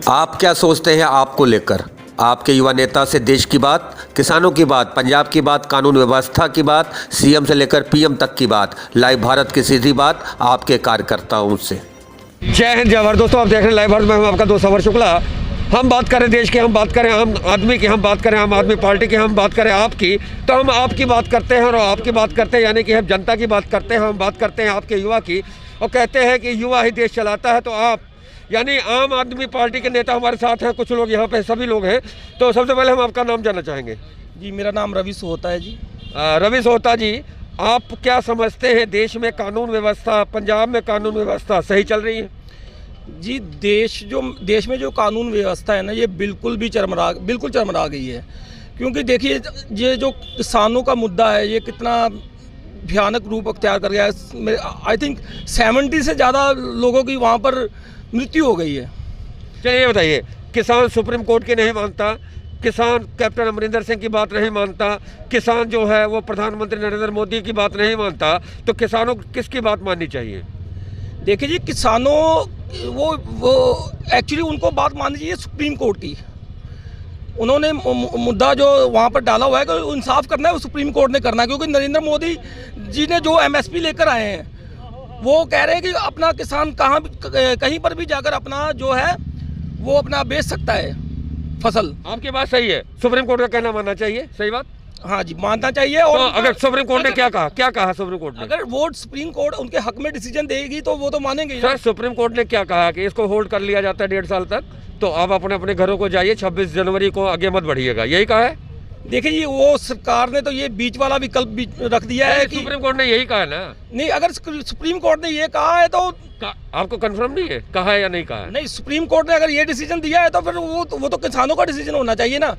आप क्या सोचते हैं आपको लेकर? आपके युवा नेता से देश की बात, किसानों की बात, पंजाब की बात, कानून व्यवस्था की बात, सीएम से लेकर पीएम तक की बात, लाइव भारत की सीधी बात आपके कार्यकर्ताओं से। जय हिंद, जय भारत। दोस्तों, आप देख रहे हैं लाइव भारत में हूं आपका दोस्त अमर शुक्ला। हम बात करें देश की, हम बात करें आम आदमी की, हम बात करें आम आदमी पार्टी की, हम बात करें आपकी, तो हम आपकी बात करते हैं और आपकी बात करते हैं, यानी कि हम जनता की बात करते हैं। हम बात करते हैं आपके युवा की और कहते हैं कि युवा ही देश चलाता है। तो आप यानी आम आदमी पार्टी के नेता हमारे साथ हैं, कुछ लोग यहाँ पे सभी लोग हैं। तो सबसे पहले हम आपका नाम जानना चाहेंगे। जी, मेरा नाम रवि सोहता है जी। रवि सोहता जी, आप क्या समझते हैं देश में कानून व्यवस्था, पंजाब में कानून व्यवस्था सही चल रही है? जी, देश में जो कानून व्यवस्था है ना, ये बिल्कुल चरमरा गई है। क्योंकि देखिए, ये जो किसानों का मुद्दा है, ये कितना भयानक रूप अख्तियार कर गया है। आई थिंक 70 से ज़्यादा लोगों की वहाँ पर मृत्यु हो गई है। चलिए ये बताइए, किसान सुप्रीम कोर्ट की नहीं मानता, किसान कैप्टन अमरिंदर सिंह की बात नहीं मानता, किसान जो है वो प्रधानमंत्री नरेंद्र मोदी की बात नहीं मानता, तो किसानों को किसकी बात माननी चाहिए? देखिए जी, किसानों वो एक्चुअली उनको बात माननी चाहिए सुप्रीम कोर्ट की। उन्होंने मुद्दा जो वहाँ पर डाला हुआ है कि इंसाफ करना है, वो सुप्रीम कोर्ट ने करना है। क्योंकि नरेंद्र मोदी जी ने जो MSP लेकर आए हैं, वो कह रहे हैं कि अपना किसान कहीं पर भी जाकर अपना जो है वो अपना बेच सकता है फसल। आपकी बात सही है, सुप्रीम कोर्ट का कहना मानना चाहिए, सही बात। हाँ जी, मानना चाहिए। और तो अगर सुप्रीम कोर्ट ने क्या कहा सुप्रीम कोर्ट ने? अगर वो सुप्रीम कोर्ट उनके हक में डिसीजन देगी तो वो तो मानेंगे। सर, सुप्रीम कोर्ट ने क्या कहा कि इसको होल्ड कर लिया जाता है 1.5 साल तक, तो आप अपने अपने घरों को जाइए, 26 जनवरी को आगे मत बढ़िएगा, यही कहा है? देखिए जी, वो सरकार ने तो ये बीच वाला विकल्प भी रख दिया है कि सुप्रीम कोर्ट ने यही कहा है ना। नहीं, अगर सुप्रीम कोर्ट ने ये कहा है तो आपको कंफर्म नहीं है कहा है या नहीं कहा है? नहीं, सुप्रीम कोर्ट ने अगर ये डिसीजन दिया है तो फिर वो तो किसानों का डिसीजन होना चाहिए ना।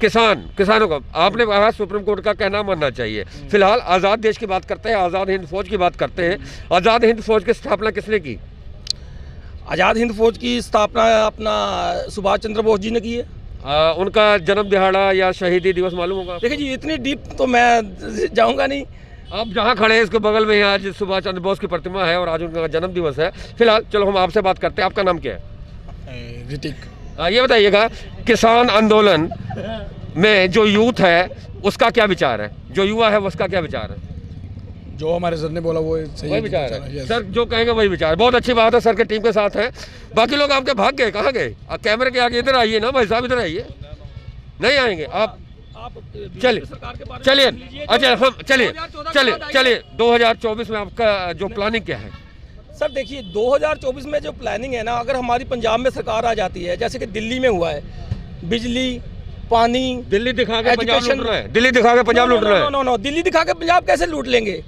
किसानों को आपने कहा सुप्रीम कोर्ट का कहना मानना चाहिए। फिलहाल आज़ाद देश की बात करते हैं, आज़ाद हिंद फौज की बात करते हैं। आज़ाद हिंद फौज की स्थापना किसने की? आज़ाद हिंद फौज की स्थापना अपना सुभाष चंद्र बोस जी ने की है। उनका जन्म दिहाड़ा या शहीदी दिवस मालूम होगा? देखिए जी, इतनी डीप तो मैं जाऊंगा नहीं। आप जहाँ खड़े हैं इसके बगल में ही आज सुभाष चंद्र बोस की प्रतिमा है और आज उनका जन्म दिवस है। फिलहाल चलो हम आपसे बात करते हैं। आपका नाम क्या है? ऋतिक। ये बताइएगा, किसान आंदोलन में जो यूथ है उसका क्या विचार है, जो युवा है उसका क्या विचार है? जो हमारे सर ने बोला वो सही वही विचार है। सर जो कहेंगे वही विचार। बहुत अच्छी बात है, सर के टीम के साथ है। बाकी लोग आपके भाग गए, कहाँ गए? कैमरे के आगे इधर आइए ना भाई साहब, इधर आइए। नहीं आएंगे आप? चलिए अच्छा, हम चलिए 2024 में आपका जो प्लानिंग क्या है? सर देखिए, 2024 में जो प्लानिंग है ना, अगर हमारी पंजाब में सरकार आ जाती है, जैसे कि दिल्ली में हुआ है, बिजली, पानी, दिल्ली दिखा के पंजाब लूट रहा है। दिल्ली दिखा के पंजाब लूट रहा है। नो, दिल्ली दिखा के पंजाब कैसे लूट लेंगे?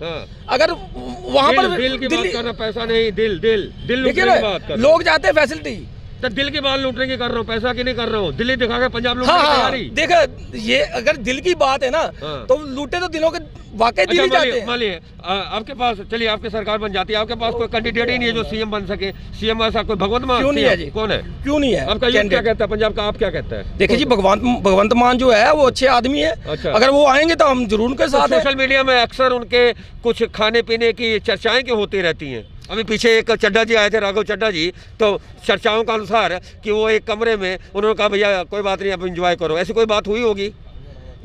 अगर वहाँ पर दिल की बात करना, पैसा नहीं, दिल देखिए ना, लोग चाहते हैं फैसिलिटी। तो दिल की बात लूटने की कर रहा हूँ, पैसा की नहीं कर रहा हूँ। दिल्ली दिखा के पंजाब लूटने की तैयारी। देखो, ये अगर दिल की बात है ना, तो लूटे तो दिनों के वाकई दिल ही जाते हैं। मानिए आपके पास, चलिए आपकी सरकार बन जाती है, आपके पास कोई कैंडिडेट ही नहीं है जो सीएम बन सके। सीएम ऐसा कोई भगवंत मान क्यों नहीं है जी? कौन है? क्यों नहीं है? आपका यूथ क्या कहता है पंजाब का, आप क्या कहता है? देखिए जी, भगवंत मान जो है वो अच्छे आदमी है। अच्छा। अगर वो आएंगे तो हम जरूर उनके साथ हैं। सोशल मीडिया में अक्सर उनके कुछ खाने पीने की चर्चाएं क्यों होती रहती हैं? अभी पीछे एक चड्ढा जी आए थे, राघव चड्ढा जी, तो चर्चाओं का अनुसार कि वो एक कमरे में उन्होंने कहा भैया कोई बात नहीं, आप एंजॉय करो। ऐसी कोई बात हुई होगी?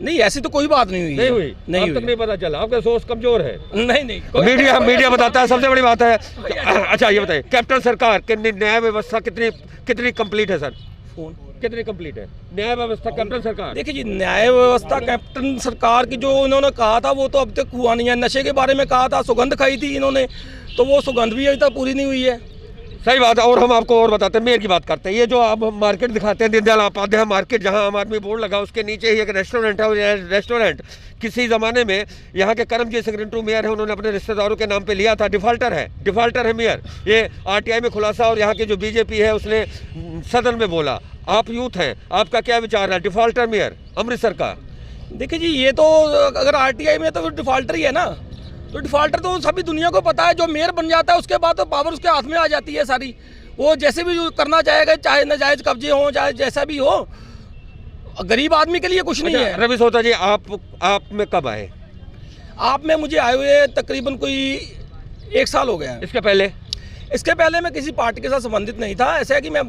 नहीं, ऐसी तो कोई बात नहीं हुई। नहीं हुई? नहीं अब तक नहीं पता चला? आपका सोच कमजोर है। नहीं, मीडिया बताता है, सबसे बड़ी बात है। अच्छा ये बताइए, कैप्टन सरकार कितनी न्याय व्यवस्था कितनी कंप्लीट है सर? कितनी कंप्लीट है न्याय व्यवस्था कैप्टन सरकार? देखिए जी, न्याय व्यवस्था कैप्टन सरकार की जो उन्होंने कहा था वो तो अब तक हुआ नहीं है। नशे के बारे में कहा था, सौगंध खाई थी इन्होंने, तो वो सौगंध भी अभी तक पूरी नहीं हुई है। सही बात है। और हम आपको और बताते हैं, मेयर की बात करते हैं। ये जो आप मार्केट दिखाते हैं, दीनदयाल उपाध्याय मार्केट, जहां आम आदमी बोर्ड लगा उसके नीचे ही एक रेस्टोरेंट है। और रेस्टोरेंट किसी ज़माने में यहाँ के करमजीत सिंह रिंटू मेयर है, उन्होंने अपने रिश्तेदारों के नाम पे लिया था। डिफाल्टर है मेयर। ये RTI में खुलासा, और यहाँ की जो बीजेपी है उसने सदन में बोला। आप यूथ हैं, आपका क्या विचार है डिफाल्टर मेयर अमृतसर का? देखिए जी, ये तो अगर RTI में तो डिफाल्टर ही है ना। तो डिफाल्टर तो सभी दुनिया को पता है। जो मेयर बन जाता है उसके बाद तो पावर उसके हाथ में आ जाती है सारी। वो जैसे भी करना चाहेगा, चाहे नाजायज कब्जे हो, चाहे जैसा भी हो, गरीब आदमी के लिए कुछ नहीं है। रवि सोहता जी, आप में कब आए? आप में मुझे आए हुए तकरीबन कोई 1 साल हो गया है। इसके पहले इसके पहले मैं किसी पार्टी के साथ संबंधित नहीं था। ऐसा है कि मैं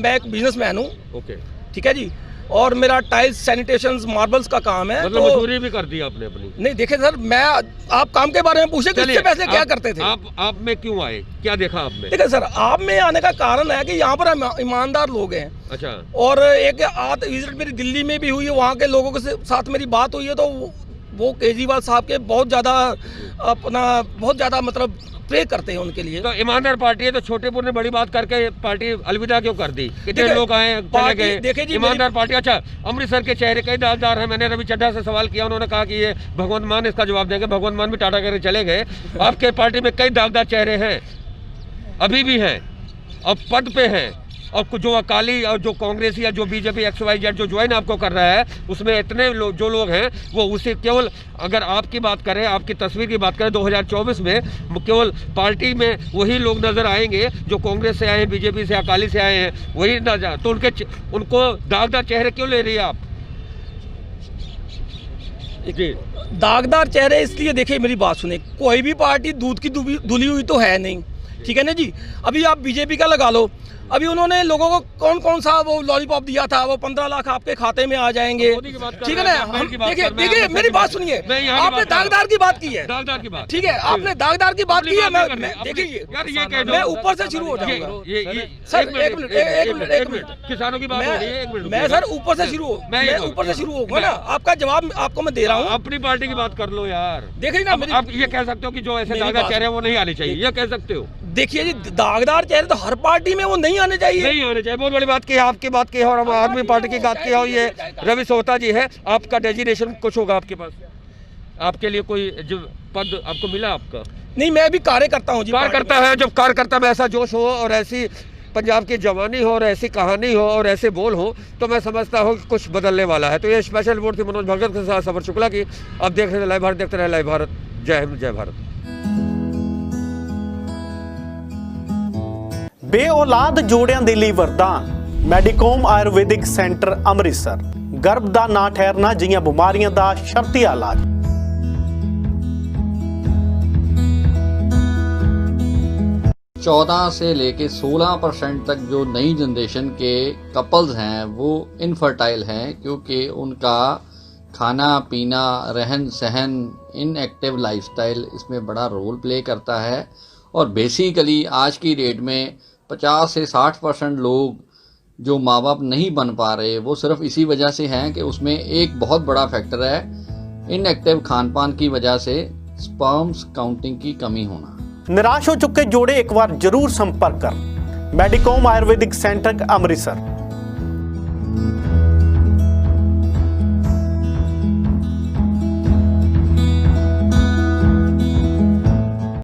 एक बिजनेसमैन हूँ, ओके, ठीक है जी, और मेरा टाइल्स, सैनिटेशन, मार्बल्स का काम है। मतलब मजदूरी भी कर दी आपने अपनी? नहीं, देखिए सर, मैं आप काम के बारे में पूछे कि इससे पहले क्या करते थे? आप में क्यों आए, क्या देखा आपने? देखिए सर, आप में आने का कारण है कि यहाँ पर ईमानदार लोग हैं। अच्छा। और एक विजिट मेरी दिल्ली में भी हुई है, वहाँ के लोगों के साथ मेरी बात हुई है, तो वो केजरीवाल साहब के बहुत ज़्यादा मतलब प्रे करते हैं उनके लिए। तो ईमानदार पार्टी है, तो छोटेपुर ने बड़ी बात करके पार्टी अलविदा क्यों कर दी? कितने लोग आए, चले गए? देखिए जी, ईमानदार पार्टी। अच्छा, अमृतसर के चेहरे कई दागदार हैं। मैंने रवि चड्ढा से सवाल किया, उन्होंने कहा कि ये भगवंत मान इसका जवाब देंगे। भगवंत मान भी टाटा करके चले गए। आपके पार्टी में कई दागदार चेहरे हैं, अभी भी हैं, और पद पे हैं, और जो अकाली और जो कांग्रेस या जो बीजेपी XYZ जो ज्वाइन आपको कर रहा है, उसमें इतने जो लोग हैं वो उसे केवल, अगर आपकी बात करें, आपकी तस्वीर की बात करें, 2024 में केवल पार्टी में वही लोग नजर आएंगे जो कांग्रेस से आए हैं, बीजेपी से, अकाली से आए हैं, वही नजर। तो उनको दागदार चेहरे क्यों ले रही है आप? जी, दागदार चेहरे इसलिए, देखिए मेरी बात सुने, कोई भी पार्टी दूध की धुली हुई तो है नहीं, ठीक है ना जी। अभी आप बीजेपी का लगा लो, अभी उन्होंने लोगों को कौन सा वो लॉलीपॉप दिया था, वो 15 लाख आपके खाते में आ जाएंगे, ठीक है ना। देखिए मेरी बात सुनिए, आपने दागदार की बात की है, दागदार की बात, ठीक है, आपने दागदार की बात की है। देखिए मैं ऊपर से शुरू हो जाऊंगा सर, एक मिनट, किसानों की बात हो रही है, एक मिनट मैं सर ऊपर से शुरू होगा ना, आपका जवाब आपको मैं दे रहा हूँ। अपनी पार्टी की बात कर लो यार। देखिए ना, आप ये कह सकते हो कि जो ऐसे दागदार चेहरे वो नहीं आने चाहिए, ये कह सकते हो? देखिए जी, दागदार चेहरे तो हर पार्टी में वो नहीं आने चाहिए, नहीं आने चाहिए। बहुत बड़ी बात की है, आपकी बात की है, और हम आदमी पार्टी की बात की है, और ये रवि सोहता जी है। आपका डेजिग्नेशन कुछ होगा आपके पास? आपके लिए कोई जो पद आपको मिला आपका? नहीं, मैं भी कार्य करता हूँ जी। कार्यकर्ता है, जब कार्यकर्ता में ऐसा जोश हो और ऐसी पंजाब की जवानी हो और ऐसी कहानी हो और ऐसे बोल हो, तो मैं समझता हूँ कि कुछ बदलने वाला है। तो ये स्पेशल रिपोर्ट थी मनोज भगत के साथ सफर शुक्ला की। अब देख रहे हैं लाइव भारत, देखते रहे लाइव भारत। जय हिंद, जय भारत। ਬੇਔਲਾਦ ਜੋੜਿਆਂ ਦੇ ਲਈ ਵਰਦਾਨ। ਮੈਡੀਕੋਮ ਆਯੁਰਵੈਦਿਕ ਸੈਂਟਰ ਅੰਮ੍ਰਿਤਸਰ। ਗਰਭ ਦਾ ਨਾ ਠਹਿਰਨਾ ਜਿਹੀਆਂ ਬਿਮਾਰੀਆਂ ਦਾ ਸ਼ਰਤੀ ਇਲਾਜ। चौदह से लेके 16% तक जो नई जनरेशन के कपल्स हैं वो इनफर्टाइल हैं, क्योंकि उनका खाना पीना, रहन सहन, इनएक्टिव लाइफस्टाइल इसमें बड़ा रोल प्ले करता है। और बेसिकली आज की डेट में 50 से 60% लोग जो माँ बाप नहीं बन पा रहे, वो सिर्फ इसी वजह से हैं कि उसमें एक बहुत बड़ा फैक्टर है इनएक्टिव खान पान की वजह से स्पर्म्स काउंटिंग की कमी होना। निराश हो चुके जोड़े एक बार जरूर संपर्क कर। मेडिकोम आयुर्वेदिक सेंटर अमृतसर।